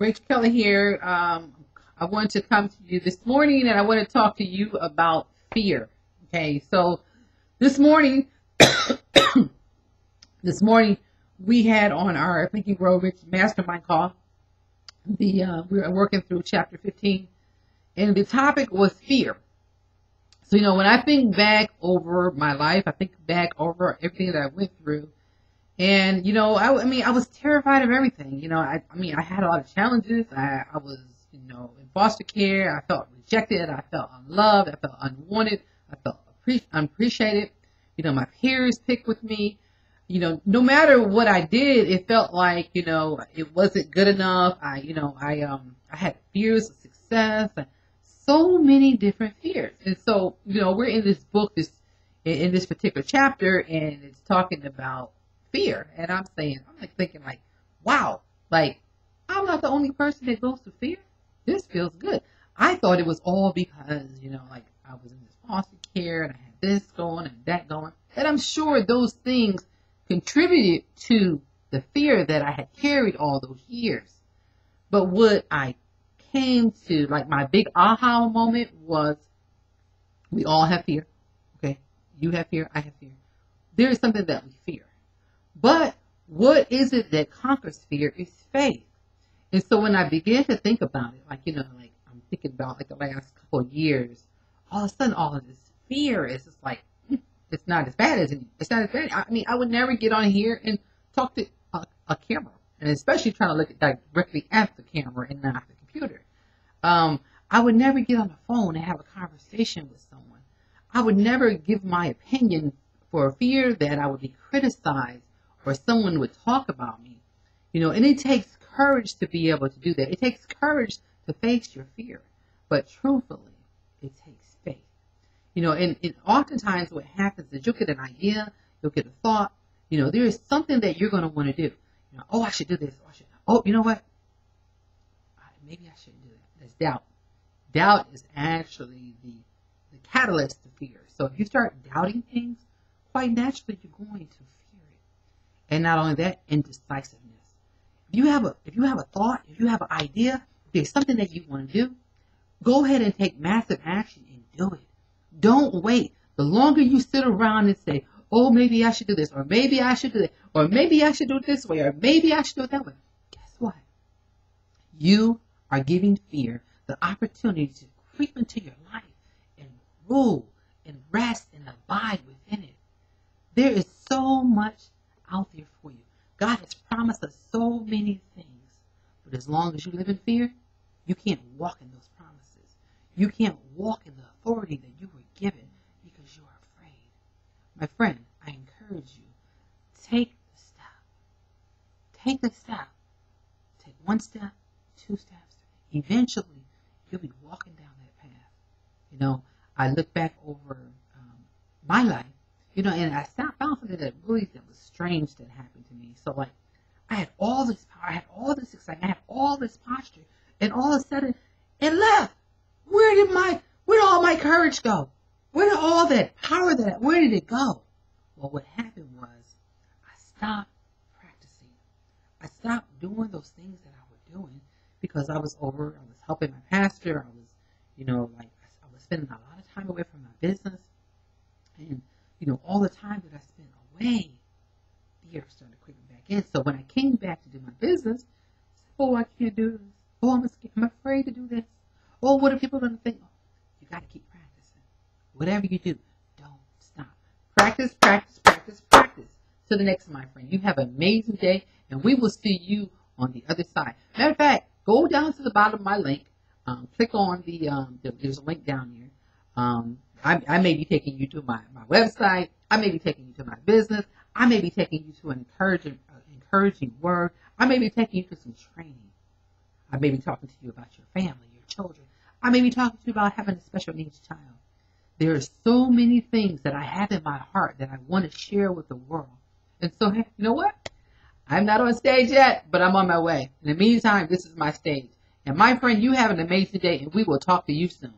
Rachel Kelly here. I want to come to you this morning and I want to talk to you about fear. Okay, so this morning, we had on our Think and Grow Rich mastermind call. We were working through chapter 15, and the topic was fear. So, when I think back over my life, I think back over everything that I went through. And, I was terrified of everything. I had a lot of challenges. I was, in foster care. I felt rejected. I felt unloved. I felt unwanted. I felt unappreciated. My peers picked with me. No matter what I did, it felt like, it wasn't good enough. I had fears of success. So many different fears. And so, we're in this book, in this particular chapter, and it's talking about fear. And I'm thinking, wow, I'm not the only person that goes through fear. This feels good. I thought it was all because, I was in this foster care and I had this going and that going. And I'm sure those things contributed to the fear that I had carried all those years. But what I came to, my big aha moment was, we all have fear. Okay? You have fear, I have fear. There is something that we fear. But what is it that conquers fear is faith. And so when I began to think about it, I'm thinking about the last couple of years, all of a sudden all of this fear is just it's not as bad as it. It's not as bad. I would never get on here and talk to a camera, and especially trying to look directly at the camera and not the computer. I would never get on the phone and have a conversation with someone. I would never give my opinion for fear that I would be criticized or someone would talk about me. And it takes courage to be able to do that. It takes courage to face your fear. But truthfully, it takes faith. And oftentimes what happens is you'll get an idea, you'll get a thought, there is something that you're going to want to do. I should do this. You know what? Maybe I shouldn't do that. That's doubt. Doubt is actually the catalyst to fear. So if you start doubting things, quite naturally you're going to fear it. And not only that, indecisiveness. If you have a thought, if you have an idea, if there's something that you want to do, go ahead and take massive action and do it. Don't wait. The longer you sit around and say, oh, maybe I should do this, or maybe I should do that, or maybe I should do it this way, or maybe I should do it that way. Guess what? You are giving fear the opportunity to creep into your life and rule and rest and abide within it. There is so much out there for you. God has promised us so many things. But as long as you live in fear, you can't walk in those promises. You can't walk in the authority that you were given because you are afraid. My friend, I encourage you, take the step. Take the step. Take one step, 2 steps. Eventually, you'll be walking down that path. I look back over my life, and I found something that was strange that happened to me. So, I had all this power, I had all this excitement, I had all this posture, and all of a sudden, it left. Where did all my courage go? Where did all that power where did it go? Well, what happened was, I stopped practicing. I stopped doing those things that I was doing because I was helping my pastor. I was, I was spending a lot of time away from my business. And, all the time that I spent away, fear started creeping back in. So when I came back to do my business, I said, I can't do this. I'm afraid to do this. What are people going to think? You got to keep practicing. Whatever you do, don't stop. Practice, practice, practice, practice. Till the next, my friend. You have an amazing day, and we will see you on the other side. Matter of fact, go down to the bottom of my link. Click on there's a link down here. I may be taking you to my website. I may be taking you to my business. I may be taking you to an encouraging word. I may be taking you to some training. I may be talking to you about your family, your children. I may be talking to you about having a special needs child. There are so many things that I have in my heart that I want to share with the world. And so, you know what? I'm not on stage yet, but I'm on my way. In the meantime, this is my stage. And my friend, you have an amazing day, and we will talk to you soon.